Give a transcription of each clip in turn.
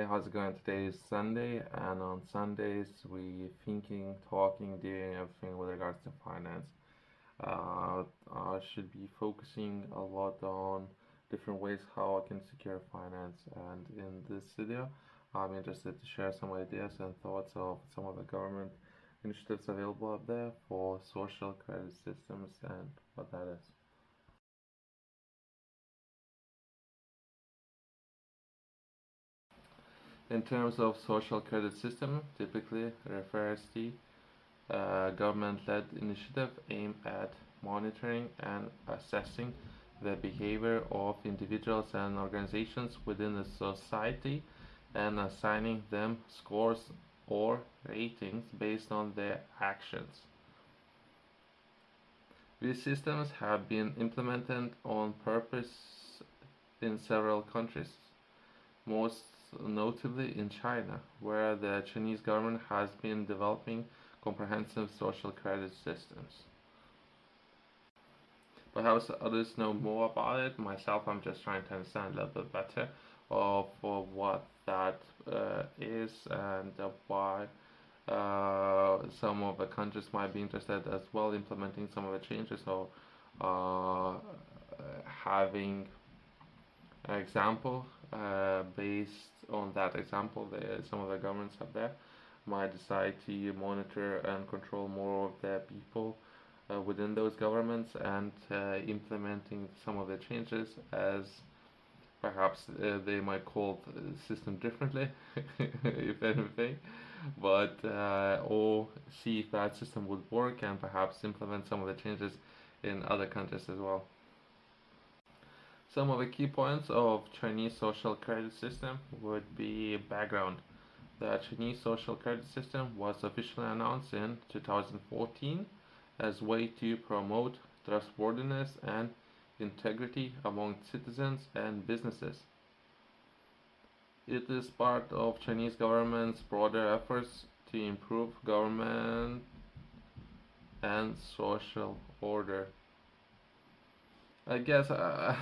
how's it going? Today is Sunday, and on Sundays we thinking, talking, doing everything with regards to finance. I should be focusing a lot on different ways how I can secure finance, and in this video, I'm interested to share some ideas and thoughts of some of the government initiatives available out there for social credit systems and what that is. In terms of social credit system, typically refers to government-led initiative aimed at monitoring and assessing the behavior of individuals and organizations within the society and assigning them scores or ratings based on their actions. These systems have been implemented on purpose in several countries, most notably in China, where the Chinese government has been developing comprehensive social credit systems. Perhaps others know more about it. Myself, I'm just trying to understand a little bit better of what that is and why some of the countries might be interested as well implementing some of the changes or uh, having an example based on that example. Some of the governments up there might decide to monitor and control more of their people within those governments and implementing some of the changes as perhaps they might call the system differently, if anything, but or see if that system would work and perhaps implement some of the changes in other countries as well. Some of the key points of Chinese social credit system would be background. The Chinese social credit system was officially announced in 2014 as way to promote trustworthiness and integrity among citizens and businesses. It is part of Chinese government's broader efforts to improve government and social order. I guess I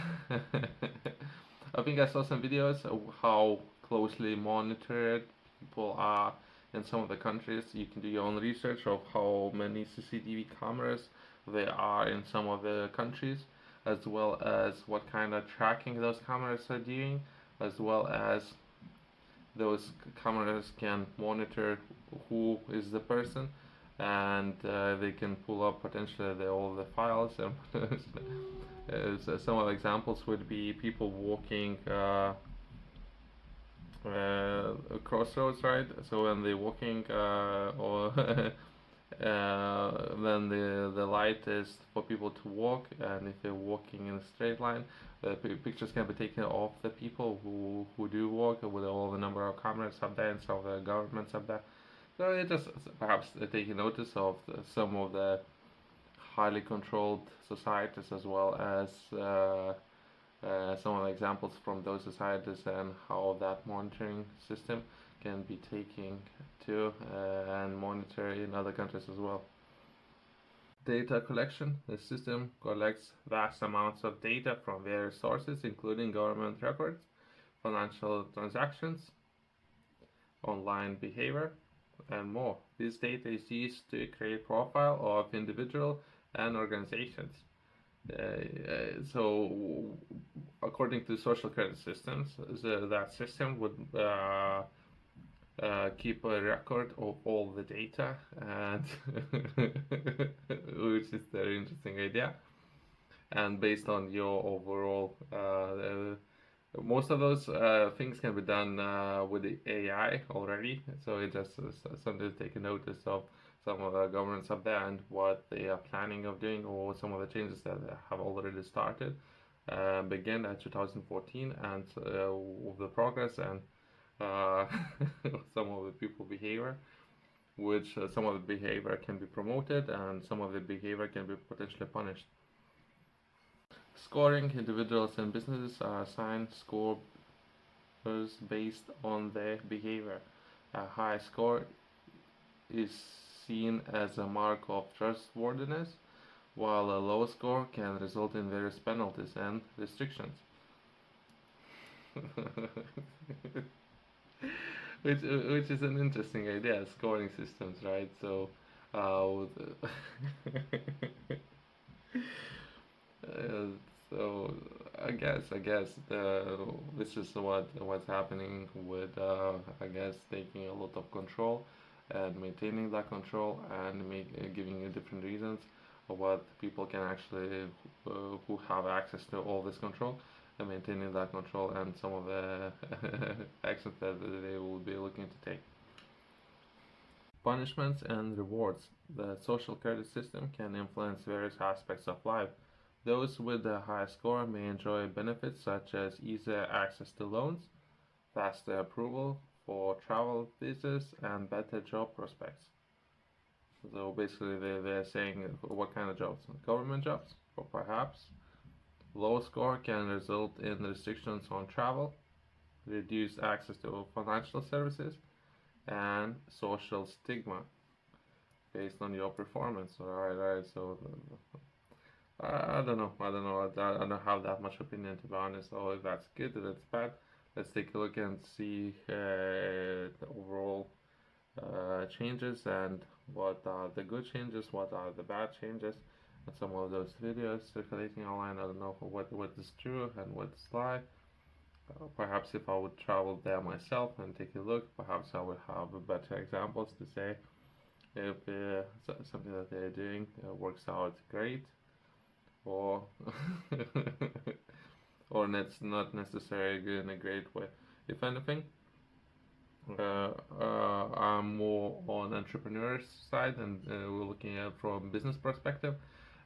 think I saw some videos of how closely monitored people are in some of the countries. You can do your own research of how many CCTV cameras there are in some of the countries, as well as what kind of tracking those cameras are doing, as well as those cameras can monitor who is the person, and they can pull up potentially all the files and some of the examples would be people walking crossroads, right? So when they're walking or then the light is for people to walk, and if they're walking in a straight line, pictures can be taken of the people who do walk with all the number of cameras up there and some of the governments up there. So it just perhaps taking notice of some of the highly controlled societies as well as some of the examples from those societies and how that monitoring system can be taken to and monitor in other countries as well. Data collection. The system collects vast amounts of data from various sources, including government records, financial transactions, online behavior, and more. This data is used to create profile of individual and organizations. So, according to social credit systems, that system would keep a record of all the data, and which is a very interesting idea. And based on your overall, most of those things can be done with the AI already. So it just something to take a notice of some of the governments up there and what they are planning of doing, or some of the changes that have already started. Begin at 2014 and with the progress and uh, some of the people behavior, which some of the behavior can be promoted and some of the behavior can be potentially punished. Scoring. Individuals and businesses are assigned scores based on their behavior. A high score is seen as a mark of trustworthiness, while a low score can result in various penalties and restrictions. which is an interesting idea, scoring systems, right? So, uh, Uh, so I guess this is what's happening with I guess taking a lot of control and maintaining that control and giving you different reasons of what people can actually who have access to all this control and maintaining that control and some of the actions that they will be looking to take. Punishments and rewards. The social credit system can influence various aspects of life. Those with a high score may enjoy benefits such as easier access to loans, faster approval for travel visas, and better job prospects. So basically, they're saying what kind of jobs? Government jobs, or perhaps low score can result in restrictions on travel, reduced access to financial services, and social stigma based on your performance. Right. So I don't know. I don't know. I don't have that much opinion to be honest. Or if that's good or that's bad. Let's take a look and see the overall changes and what are the good changes, what are the bad changes, and some of those videos circulating online. I don't know what is true and what's lie. Perhaps if I would travel there myself and take a look, perhaps I would have better examples to say if something that they're doing works out great or or it's not necessarily good in a great way. If anything, I'm more on entrepreneur's side, and we're looking at from business perspective.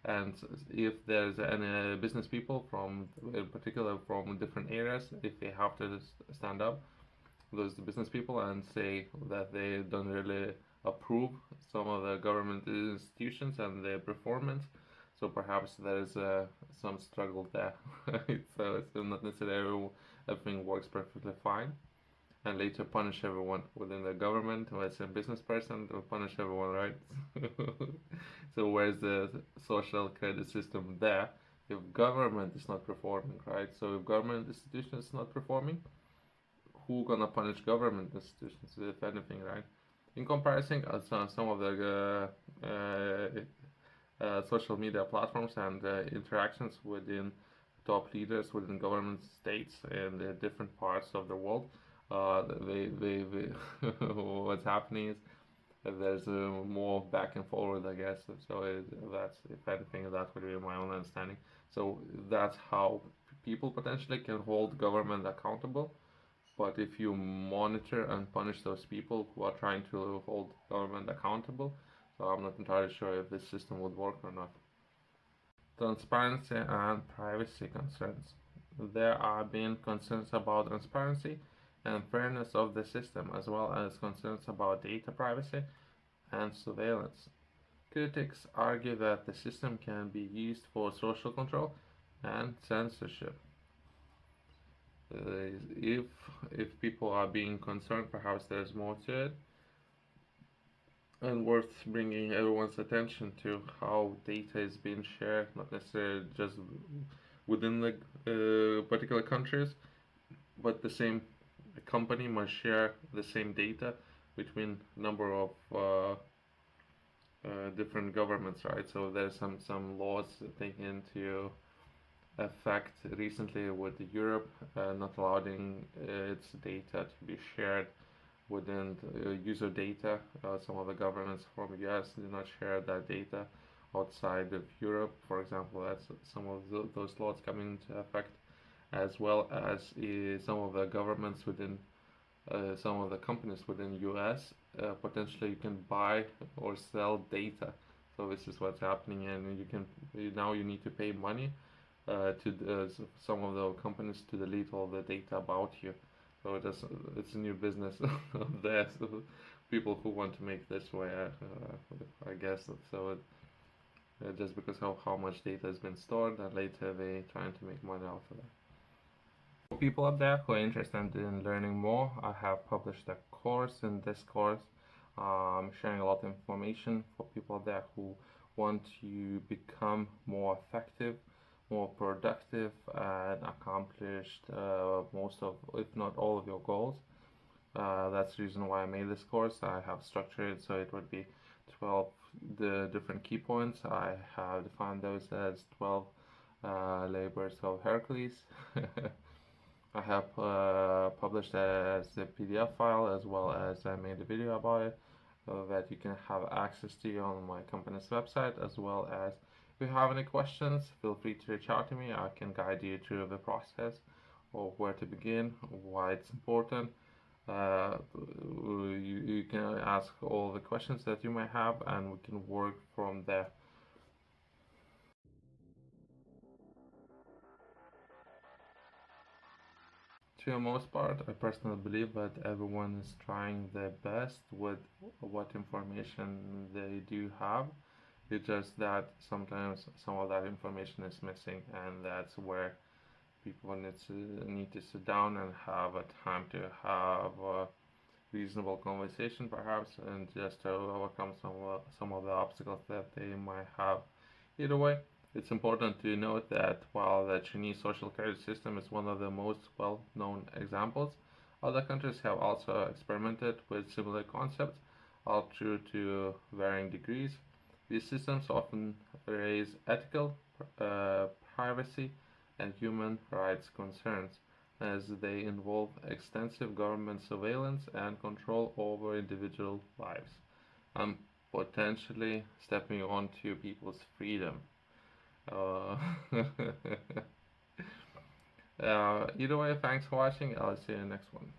And if there's any business people from, in particular, from different areas, if they have to stand up, those business people, and say that they don't really approve some of the government institutions and their performance. So perhaps there's some struggle there. So it's not necessarily everything works perfectly fine. And later punish everyone within the government, or as a business person, to punish everyone, right? So where's the social credit system there if government is not performing, right? So if government institution is not performing, who gonna punish government institutions if anything, right? In comparison, some of the social media platforms and interactions within top leaders within government states in the different parts of the world. What's happening is there's more back and forward, I guess. So that's, if anything, that would be my own understanding. So that's how people potentially can hold government accountable. But if you monitor and punish those people who are trying to hold government accountable, so I'm not entirely sure if this system would work or not. Transparency and privacy concerns. There are been concerns about transparency and fairness of the system, as well as concerns about data privacy and surveillance. Critics argue that the system can be used for social control and censorship. If people are being concerned, perhaps there's more to it, and worth bringing everyone's attention to how data is being shared, not necessarily just within the particular countries, but the same company must share the same data between number of different governments, right? So there's some laws taken into effect recently with Europe, not allowing its data to be shared within user data. Some of the governments from US do not share that data outside of Europe. For example, that's some of those laws coming into effect, as well as some of the governments within some of the companies within US potentially you can buy or sell data. So this is what's happening, and now you need to pay money some of the companies to delete all the data about you. So it's a new business there. So people who want to make this way, I guess. So just because of how much data has been stored, and later they trying to make money out of that. For people out there who are interested in learning more, I have published a course. In this course, I'm sharing a lot of information for people there who want to become more effective, more productive, and accomplished most of, if not all of your goals. That's the reason why I made this course. I have structured it so it would be 12 the different key points. I have defined those as 12 labors of Hercules. I have published as a PDF file as well as I made a video about it that you can have access to on my company's website, as well as if you have any questions, feel free to reach out to me. I can guide you through the process of where to begin, why it's important. You can ask all the questions that you might have, and we can work from there. To the most part, I personally believe that everyone is trying their best with what information they do have. It's just that sometimes some of that information is missing, and that's where people need to sit down and have a time to have a reasonable conversation, perhaps, and just to overcome some of the obstacles that they might have. Either way, it's important to note that while the Chinese social credit system is one of the most well-known examples, other countries have also experimented with similar concepts, all true to varying degrees. These systems often raise ethical, privacy, and human rights concerns, as they involve extensive government surveillance and control over individual lives, and potentially stepping onto people's freedom. Uh, either way, thanks for watching. I'll see you in the next one.